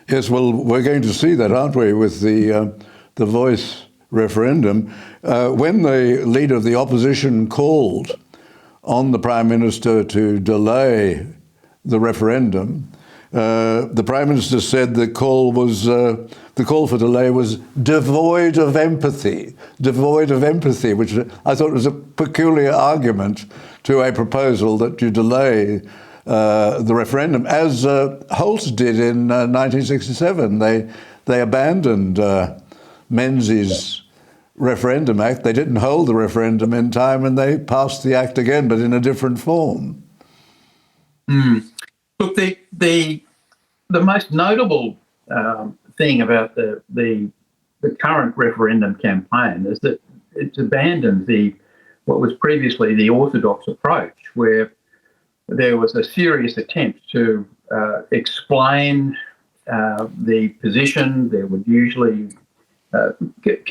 Yes, well, we're going to see that, aren't we, with the voice referendum. When the leader of the opposition called on the Prime Minister to delay the referendum, the Prime Minister said the call for delay was devoid of empathy, which I thought was a peculiar argument to a proposal that you delay the referendum, as Holt did in 1967. They abandoned Menzies' Referendum Act. They didn't hold the referendum in time, and they passed the act again, but in a different form. Look, the most notable thing about the current referendum campaign is that it's abandoned what was previously the orthodox approach, where there was a serious attempt to explain the position. There would usually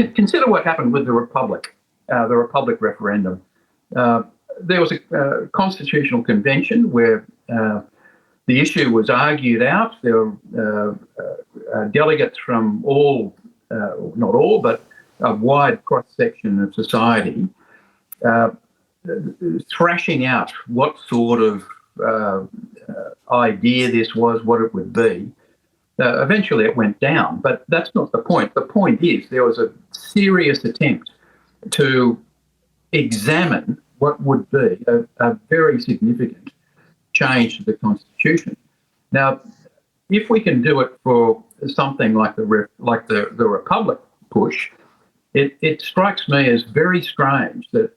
consider what happened with the Republic referendum. There was a constitutional convention where the issue was argued out. There were delegates from not all, but a wide cross-section of society thrashing out what sort of idea this was, what it would be. Eventually it went down, but that's not the point. The point is there was a serious attempt to examine what would be a very significant change to the Constitution. Now, if we can do it for something like the Republic push, it strikes me as very strange that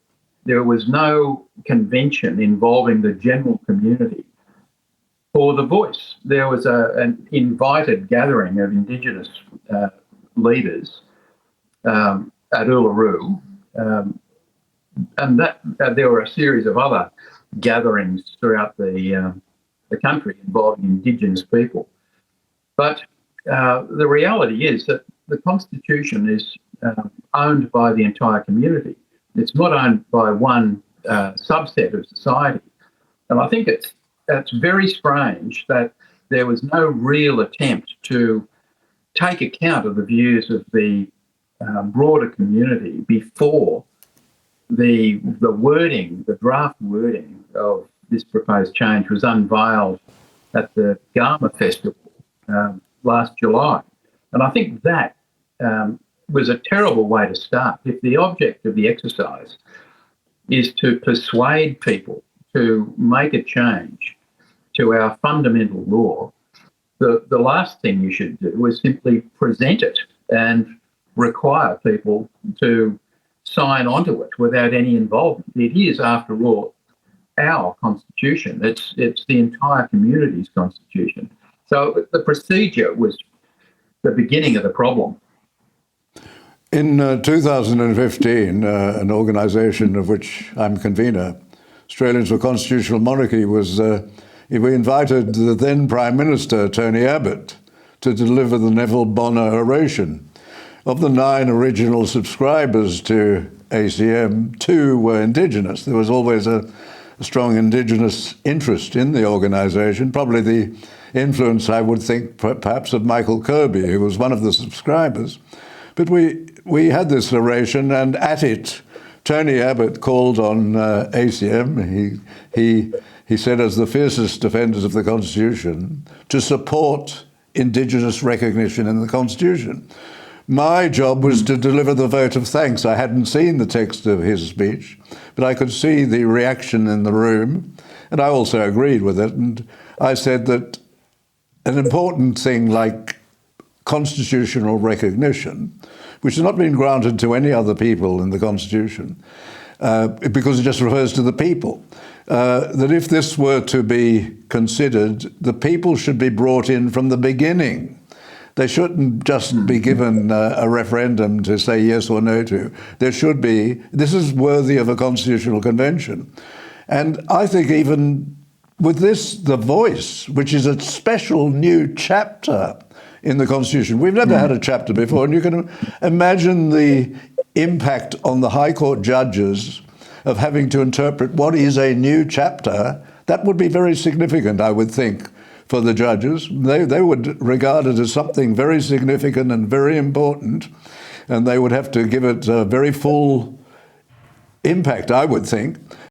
there was no convention involving the general community for the voice. There was an invited gathering of Indigenous leaders at Uluru, and that there were a series of other gatherings throughout the country involving Indigenous people. But the reality is that the Constitution is owned by the entire community. It's not owned by one subset of society. And I think it's very strange that there was no real attempt to take account of the views of the broader community before the wording, the draft wording of this proposed change was unveiled at the Garma Festival last July. And I think that was a terrible way to start. If the object of the exercise is to persuade people to make a change to our fundamental law, the last thing you should do is simply present it and require people to sign onto it without any involvement. It is, after all, our constitution. It's the entire community's constitution. So the procedure was the beginning of the problem. In 2015, an organisation of which I'm convener, Australians for Constitutional Monarchy, we invited the then Prime Minister, Tony Abbott, to deliver the Neville Bonner oration. Of the 9 original subscribers to ACM, 2 were Indigenous. There was always a strong Indigenous interest in the organisation, probably the influence, I would think, perhaps of Michael Kirby, who was one of the subscribers. But we had this oration, and at it, Tony Abbott called on ACM. He said, as the fiercest defenders of the Constitution, to support Indigenous recognition in the Constitution. My job was to deliver the vote of thanks. I hadn't seen the text of his speech, but I could see the reaction in the room, and I also agreed with it. And I said that an important thing like constitutional recognition, which has not been granted to any other people in the Constitution, because it just refers to the people, that if this were to be considered, the people should be brought in from the beginning. They shouldn't just be given a referendum to say yes or no to. There should be, this is worthy of a constitutional convention. And I think even with this, the voice, which is a special new chapter in the Constitution. We've never had a chapter before, and you can imagine the impact on the High Court judges of having to interpret what is a new chapter. That would be very significant, I would think, for the judges. They would regard it as something very significant and very important, and they would have to give it a very full impact, I would think.